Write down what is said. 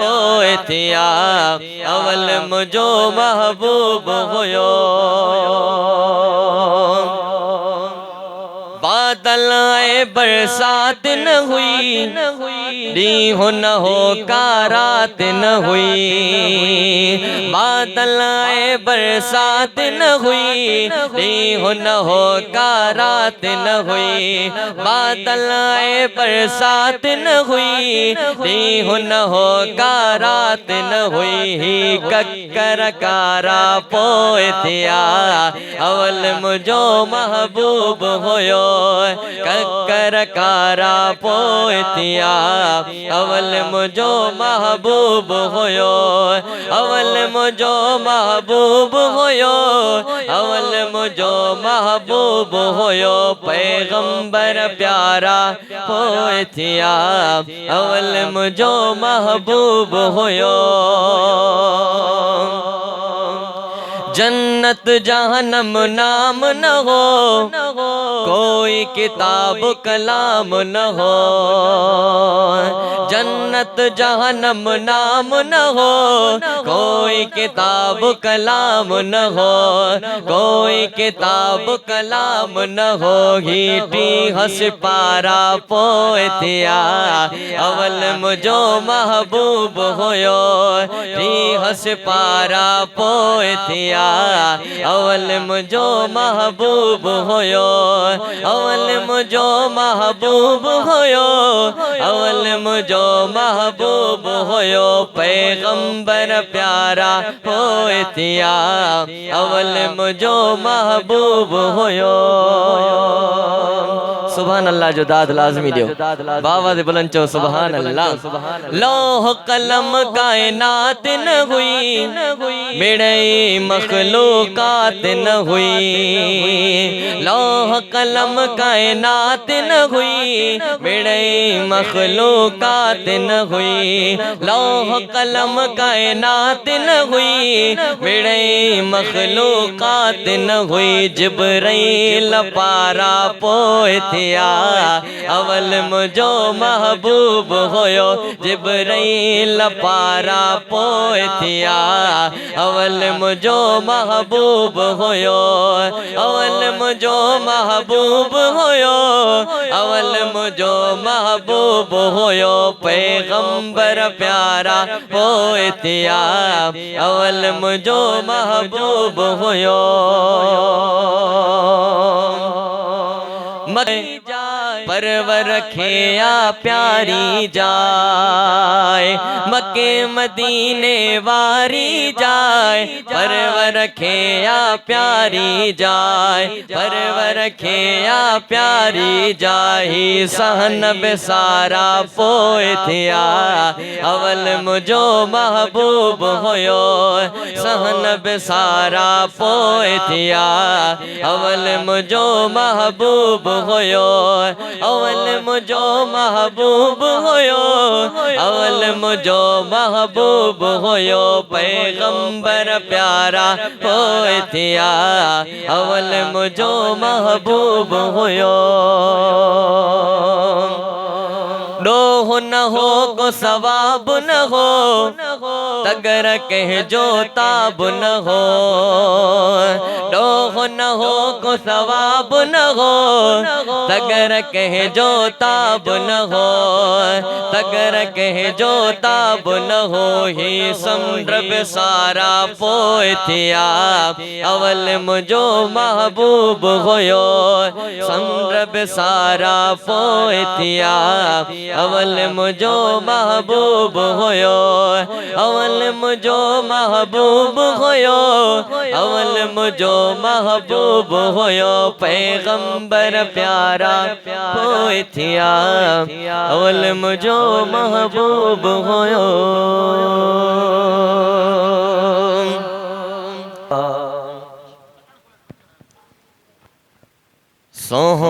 पोए थिया अवल मुझो महबूब हुयो। बादल आए बरसात न हुई, ॾींहुं न हो का रात न हुई। बादल आए बरसात न हुई, ॾींहुं न हो का रात न हुई। बादल आए बरसात न हुई, ॾींहुं न हो का रात न हुई। कक्कर कारा पोए थिया अवल मुझो महबूब हुयो। कक्कर कारा पोए थिया अवल मुझो महबूब हुयो। अवल मुझो महबूब हुयो, अवल मुझो महबूब हुयो। पैगंबर प्यारा पोए थिया अवल मुझो महबूब हुयो। जन्नत जहन्नम नाम न हो, कोई किताब कलाम न हो। जन्नत जहन्नम नाम न हो, कोई किताब कलाम न हो। कोई किताब कलाम न हो। हीटी हंस पारा पोए थिया अवल मुझो महबूब हुयो। टी हंस पारा पोए थिया अवल मुझो महबूब हुयो। अवल मुझो महबूब हुयो, अवल मुझो महबूब हुयो। पैगंबर प्यारा पोए थिया अवल मुझो महबूब हुयो। सुभान अल्लाह जो दाद लाजमी दियो। बाबा दे बुलंद चो सुभान अल्लाह। लौह कलम कायनात न हुई, मिड़ई मखलूकात न हुई। लौह कलम कायनात न हुई, मिड़ई मखलूकात न हुई। लौह कलम कायनात न हुई, मिड़ई मखलूकात न हुई। जिब्राइल पारा पोए थिया अवल मुझो महबूब हुयो। जिब्राइल पारा पोए थिया अवल मुझो महबूब हुयो। अवल मुझो महबूब हुयो, अवल मुझो महबूब हुयो। पैगंबर प्यारा पोए थिया अवल मुझो महबूब हुयो। परवर रखिया प्यारी जाए, मक्के मदीने वारी जाए। परवर रखिया प्यारी जाए, परवर रखिया प्यारी जाए। सहन बेसारा पोए थिया अवल मुझो महबूब हुयो। सहन बेसारा पोए थिया अवल मुझो महबूब हुयो। अवल मुझो महबूब हुयो, अवल मुझो महबूब हुयो। पैगंबर प्यारा पोए थिया अवल मुझो महबूब हुयो। डोह न हो को सवाब न हो, तगर कह जो ताब न हो। डोह न हो को सवाब न हो, तगर कह जो ताब न हो। तगर कह जो ताब न हो। ही समुद्र बेसारा पोए थिया अवल मुझो महबूब हुयो। समुद्र बेसारा पोए थिया अवल मुझो महबूब हुयो। अवल मुझो महबूब हुयो, अवल मुझो महबूब हुयो। पैगंबर प्यारा पोए थिया अवल मुझो महबूब हुयो। सोहो